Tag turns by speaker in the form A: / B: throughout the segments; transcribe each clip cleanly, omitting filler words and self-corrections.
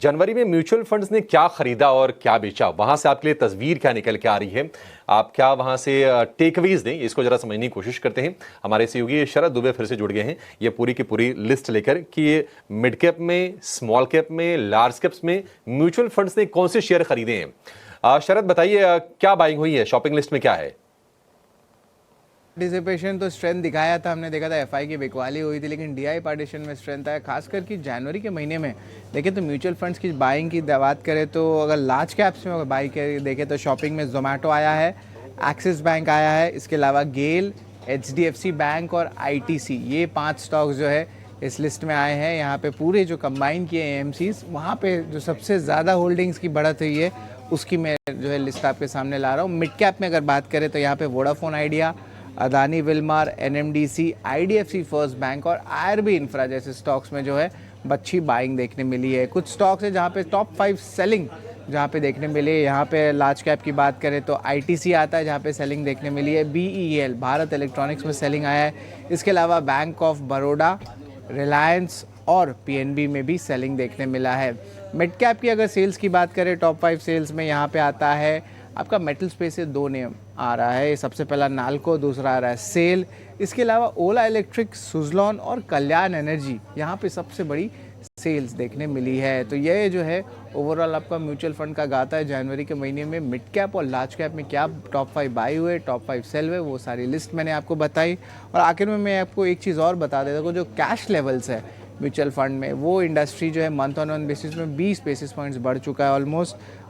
A: जनवरी में mutual funds ने क्या खरीदा और क्या बेचा, वहां से आपके लिए तस्वीर क्या निकल के आ रही है? आप क्या वहां से टेकअवेज दें, इसको जरा समझने की कोशिश करते हैं। हमारे सहयोगी शरद दुबे फिर से जुड़ गए हैं ये पूरी की पूरी लिस्ट लेकर कि ये मिड कैप में, स्मॉल कैप में, लार्ज कैप्स में म्यूचुअल फंड्स ने कौन से शेयर खरीदे हैं। शरद बताइए, क्या बाइंग हुई है, शॉपिंग लिस्ट में क्या है?
B: पार्टिसिपेशन तो स्ट्रेंथ दिखाया था, हमने देखा था एफआई की बिकवाली हुई थी, लेकिन डीआई पार्टीशन में स्ट्रेंथ आया, खासकर कि जनवरी के महीने में देखें तो म्यूचुअल फंड्स की बाइंग की बात करें तो अगर लार्ज कैप्स में अगर बाई देखें तो शॉपिंग में जोमेटो आया है, एक्सिस बैंक आया है, इसके अलावा गेल, एचडीएफसी बैंक और आईटीसी, ये 5 स्टॉक्स जो है इस लिस्ट में आए हैं। यहाँ पे पूरे जो कंबाइन किए एएमसीज, वहाँ पे जो सबसे ज़्यादा होल्डिंग्स की बढ़त हुई है उसकी मैं जो है लिस्ट आपके सामने ला रहा हूँ। मिड कैप में अगर बात करें तो यहाँ पे Vodafone Idea, Adani Wilmar, NMDC, IDFC First Bank IRB आईआरबी इंफ्रा जैसे स्टॉक्स में जो है अच्छी बाइंग देखने मिली है। कुछ स्टॉक्स है जहाँ पे टॉप 5 सेलिंग जहाँ पे देखने मिली है। यहाँ पे लार्ज कैप की बात करें तो आईटीसी आता है जहाँ पे सेलिंग देखने मिली है, बीईएल भारत इलेक्ट्रॉनिक्स में सेलिंग आया है। इसके अलावा बैंक ऑफ बड़ौदा, रिलायंस और पीएनबी में भी सेलिंग देखने मिला है। मिड कैप की अगर सेल्स की बात करें, टॉप 5 सेल्स में यहाँ पे आता है आपका मेटल स्पेस से 2 नेम आ रहा है। सबसे पहला नाल्को, दूसरा आ रहा है सेल। इसके अलावा ओला इलेक्ट्रिक, सुजलॉन और कल्याण एनर्जी, यहाँ पे सबसे बड़ी सेल्स देखने मिली है। तो ये जो है ओवरऑल आपका म्यूचुअल फंड का गाता है जनवरी के महीने में मिड कैप और लार्ज कैप में क्या टॉप 5 बाई हुए, टॉप 5 सेल हुए, वो सारी लिस्ट मैंने आपको बताई। और आखिर में मैं आपको एक चीज़ और बता देता हूँ, जो कैश लेवल्स है म्यूचुअल फंड में, वो इंडस्ट्री जो है मंथ ऑन मंथ बेसिस में 20 बेसिस पॉइंट्स बढ़ चुका है।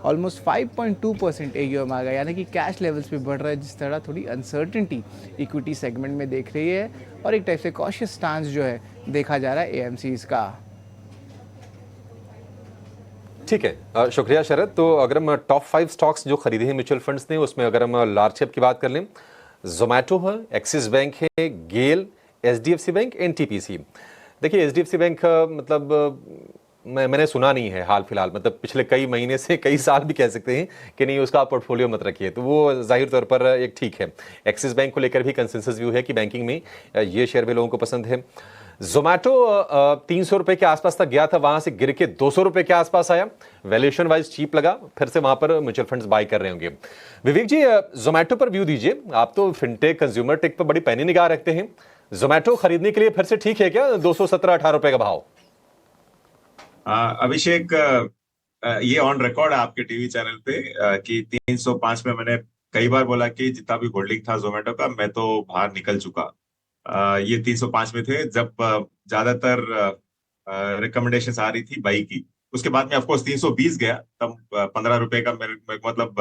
B: ऑलमोस्ट 5.2% एयूएम आ गया, यानी कि कैश लेवल्स भी बढ़ रहा है, जिस तरह थोड़ी अनसर्टेनिटी इक्विटी सेगमेंट में देख रही है और एक टाइप से कॉशियस स्टांस जो है देखा जा रहा है एएमसीज का।
A: ठीक है, शुक्रिया शरद। तो अगर हम टॉप 5 स्टॉक्स जो खरीदे हैं म्यूचुअल फंड्स ने, उसमें अगर हम लार्ज कैप की बात कर लें, जोमेटो है, एक्सिस बैंक है, गेल, एचडीएफसी बैंक, एनटीपीसी। देखिए एचडीएफसी बैंक मतलब मैंने सुना नहीं है हाल फिलहाल, मतलब पिछले कई महीने से, कई साल भी कह सकते हैं कि नहीं उसका आप पोर्टफोलियो मत रखिए, तो वो जाहिर तौर पर एक ठीक है। एक्सिस बैंक को लेकर भी कंसेंसस व्यू है कि बैंकिंग में ये शेयर भी लोगों को पसंद है। जोमेटो 300 रुपए के आसपास तक गया था, वहां से गिर के 200 रुपए के आसपास आया, वैल्यूएशन वाइज चीप लगा, फिर से वहां पर म्यूचुअल फंड्स बाय कर रहे होंगे। विवेक जी, जोमेटो पर व्यू दीजिए, आप तो फिनटेक कंज्यूमर टेक पर बड़ी पैनी निगाह रखते हैं। जोमेटो खरीदने के लिए फिर से ठीक है क्या 217-18 रुपए का भाव?
C: अभिषेक, ये ऑन रिकॉर्ड है आपके टीवी चैनल पे कि 305 में मैंने कई बार बोला कि जितना भी होल्डिंग था जोमेटो का, मैं तो बाहर निकल चुका। ये 305 में थे जब ज्यादातर रिकमेंडेशन आ रही थी बाई की। उसके बाद में ऑफकोर्स 320 गया, तब 15 रुपए का मतलब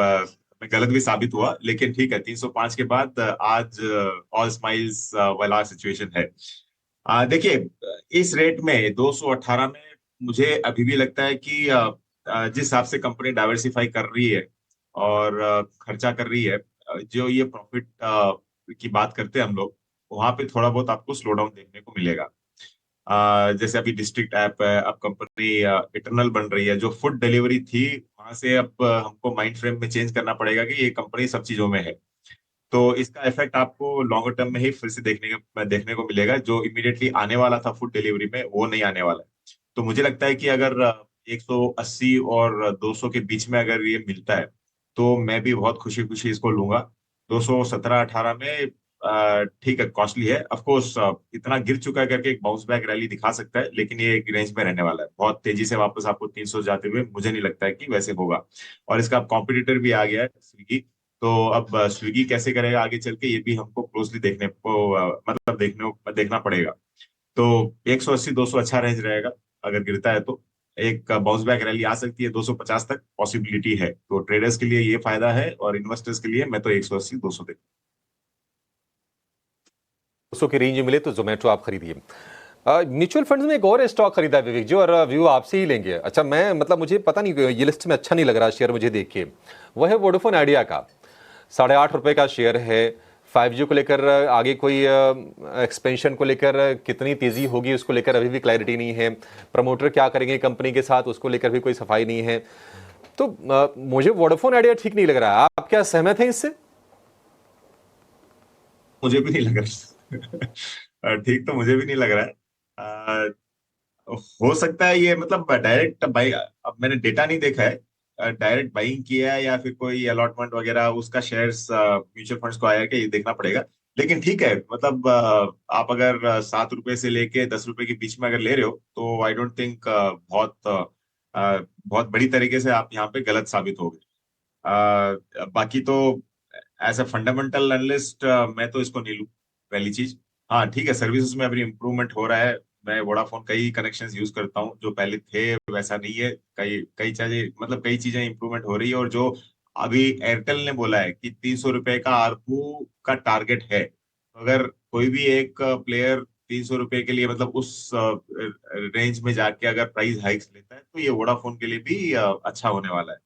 C: मैं गलत भी साबित हुआ, लेकिन ठीक है 305 के बाद आज ऑल स्माइल्स वाला सिचुएशन है। देखिए, इस रेट में 218 में मुझे अभी भी लगता है कि जिस हिसाब से कंपनी डाइवर्सिफाई कर रही है और खर्चा कर रही है, जो ये प्रॉफिट की बात करते हैं हम लोग, वहां पे थोड़ा बहुत आपको स्लो डाउन देखने को मिलेगा। जैसे अभी डिस्ट्रिक्ट ऐप है, अब कंपनी इटरनल बन रही है, जो फूड डिलीवरी थी वहां से अब हमको माइंड फ्रेम में चेंज करना पड़ेगा कि ये कंपनी सब चीजों में है। तो इसका इफेक्ट आपको लॉन्गर टर्म में ही फिर से देखने को मिलेगा। जो इमीडिएटली आने वाला था फूड डिलीवरी में, वो नहीं आने वाला है। तो मुझे लगता है कि अगर 180 और 200 के बीच में अगर ये मिलता है, तो मैं भी बहुत खुशी खुशी इसको लूंगा। 217-18 में ठीक है, कॉस्टली है ऑफ कोर्स। इतना गिर चुका है करके एक बाउंस बैक रैली दिखा सकता है, लेकिन ये एक रेंज में रहने वाला है। बहुत तेजी से वापस आपको 300 जाते हुए मुझे नहीं लगता है कि वैसे होगा। और इसका कॉम्पिटिटर भी आ गया है, स्विगी। तो अब स्विगी कैसे करेगा आगे चल के, ये भी हमको क्लोजली मतलब देखना पड़ेगा। तो 180-200 अच्छा रेंज रहेगा। अगर गिरता है तो एक बाउंस बैक रैली आ सकती है, 250 तक पॉसिबिलिटी है। तो ट्रेडर्स के लिए ये फायदा है और इन्वेस्टर्स के लिए मैं तो 180-200 देख।
A: 200 की रेंज में मिले तो जोमेटो आप खरीदिए। म्यूचुअल फंड्स में एक और स्टॉक खरीदा है विवेक जी, और व्यू आपसे ही लेंगे। अच्छा, मैं मतलब मुझे पता नहीं, ये लिस्ट में अच्छा नहीं लग रहा शेयर मुझे देख के। वह है वोडाफोन आइडिया का, 8.5 रुपए का शेयर है। 5G को लेकर आगे कोई एक्सपेंशन को लेकर कितनी तेजी होगी उसको लेकर अभी भी क्लैरिटी नहीं है। प्रमोटर क्या करेंगे कंपनी के साथ उसको लेकर भी कोई सफाई नहीं है। तो मुझे वोडाफोन आइडिया ठीक नहीं लग रहा है। आप क्या सहमत हैं इससे?
C: मुझे भी नहीं लग रहा ठीक तो मुझे भी नहीं लग रहा है। हो सकता है ये मतलब डायरेक्ट बाई, अब मैंने डेटा नहीं देखा है, डायरेक्ट बाइंग किया है या फिर कोई अलॉटमेंट वगैरह उसका शेयर्स म्यूचुअल फंड्स को आया है कि ये देखना पड़ेगा। लेकिन ठीक है, मतलब आप अगर 7 रुपए से लेके 10 रुपए के बीच में अगर ले रहे हो तो आई डोंट थिंक बहुत बड़ी तरीके से आप यहाँ पे गलत साबित हो गए। बाकी तो एज अ फंडामेंटल एनालिस्ट मैं तो इसको नहीं लूँ, पहली चीज। हाँ ठीक है, सर्विसेज में अभी इम्प्रूवमेंट हो रहा है। मैं वोडाफोन कई कनेक्शंस यूज करता हूँ, जो पहले थे वैसा नहीं है। कई कई चीजें, मतलब कई चीजें इम्प्रूवमेंट हो रही है। और जो अभी एयरटेल ने बोला है कि 300 रुपए का आरपू का टारगेट है, तो अगर कोई भी एक प्लेयर 300 रुपए के लिए मतलब उस रेंज में जाके अगर प्राइस हाइक्स लेता है तो ये वोडाफोन के लिए भी अच्छा होने वाला है।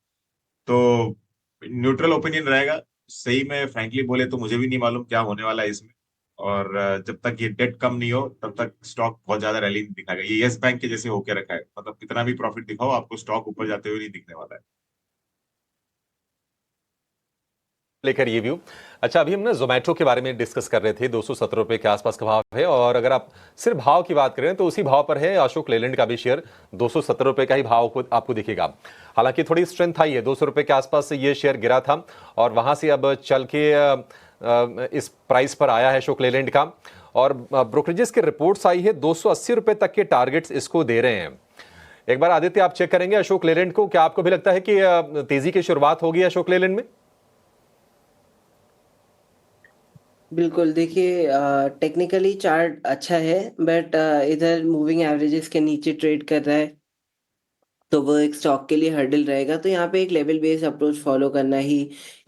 C: तो न्यूट्रल ओपिनियन रहेगा। सही में फ्रैंकली बोले तो मुझे भी नहीं मालूम क्या होने वाला है इसमें। और जब तक ये डेट कम नहीं हो तब तक स्टॉक बहुत ज्यादा रैली नहीं दिखाएगा। ये यस बैंक के जैसे होके रखा है, मतलब कितना भी प्रॉफिट दिखाओ आपको स्टॉक ऊपर जाते हुए नहीं दिखने वाला है।
A: लेकर ये व्यू। अच्छा, अभी हम ना जोमेटो के बारे में डिस्कस कर रहे थे, 217 रुपए के आसपास का भाव है। और अगर आप सिर्फ भाव की बात करें तो उसी भाव पर है अशोक लेलैंड का भी शेयर, 217 रुपए का ही भाव आपको दिखेगा। हालांकि थोड़ी स्ट्रेंथ आई है, 200 रुपए के आसपास से ये शेयर गिरा था और वहां से अब चल के इस प्राइस पर आया है अशोक लेलैंड का। और ब्रोकरेजेस की रिपोर्ट्स आई है, 280 रुपए तक के टारगेट्स इसको दे रहे हैं। एक बार आदित्य आप चेक करेंगे अशोक लेलैंड को, क्या आपको भी लगता है कि तेजी की शुरुआत होगी अशोक लेलैंड में?
D: बिल्कुल, देखिए टेक्निकली चार्ट अच्छा है, बट इधर मूविंग एवरेजेस के नीचे ट्रेड कर रहा है, तो वो एक स्टॉक के लिए हर्डल रहेगा। तो यहाँ पे एक लेवल बेस्ड अप्रोच फॉलो करना ही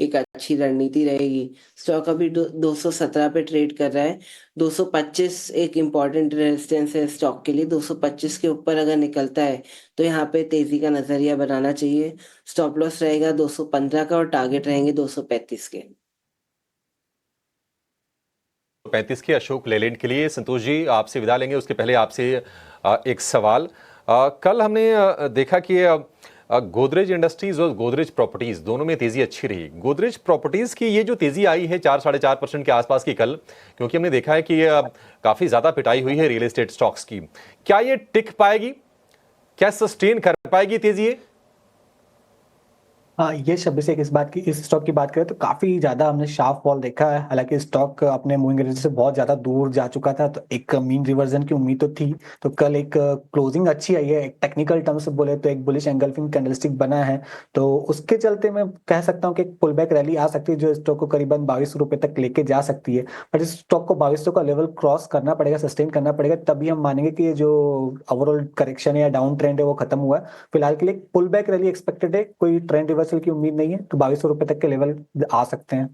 D: एक अच्छी रणनीति रहेगी। स्टॉक अभी 217 पे ट्रेड कर रहा है। 225 एक इम्पॉर्टेंट रेजिस्टेंस है स्टॉक के लिए। 225 के ऊपर अगर निकलता है तो यहाँ पे तेजी का नजरिया बनाना चाहिए। स्टॉप लॉस रहेगा 215 का और टारगेट रहेंगे 235 के।
A: 35 के अशोक लेलैंड के लिए। संतोष जी, आपसे विदा लेंगे, उसके पहले आपसे एक सवाल। कल हमने देखा कि गोदरेज इंडस्ट्रीज और गोदरेज प्रॉपर्टीज दोनों में तेजी अच्छी रही। गोदरेज प्रॉपर्टीज की ये जो तेजी आई है 4-4.5% के आसपास की कल, क्योंकि हमने देखा है कि काफी ज्यादा पिटाई हुई है रियल एस्टेट स्टॉक्स की, क्या ये टिक पाएगी, क्या सस्टेन कर पाएगी तेजी ये?
E: हाँ, ये शब्द से इस बात की, इस स्टॉक की बात करें तो काफी ज्यादा हमने शार्प फॉल देखा है। हालांकि स्टॉक अपने मूविंग एवरेज से बहुत ज्यादा दूर जा चुका था, तो एक मीन रिवर्जन की उम्मीद तो थी। तो कल एक क्लोजिंग अच्छी आई है, एक टेक्निकल टर्म से बोले तो एक बुलिश एंगल्फिंग कैंडलस्टिक बना है। तो उसके चलते मैं कह सकता हूँ कि एक पुल बैक रैली आ सकती है जो स्टॉक को करीबन 22 रुपए तक लेके जा सकती है। बट इस स्टॉक को 22 का लेवल क्रॉस करना पड़ेगा, सस्टेन करना पड़ेगा, तभी हम मानेंगे कि ये जो ओवरऑल करेक्शन है या डाउन ट्रेंड है वो खत्म हुआ है। फिलहाल के लिए पुल बैक रैली एक्सपेक्टेड है, कोई ट्रेंड रिवर्सल की उम्मीद नहीं है। तो 22 रुपए तक के लेवल आ सकते हैं।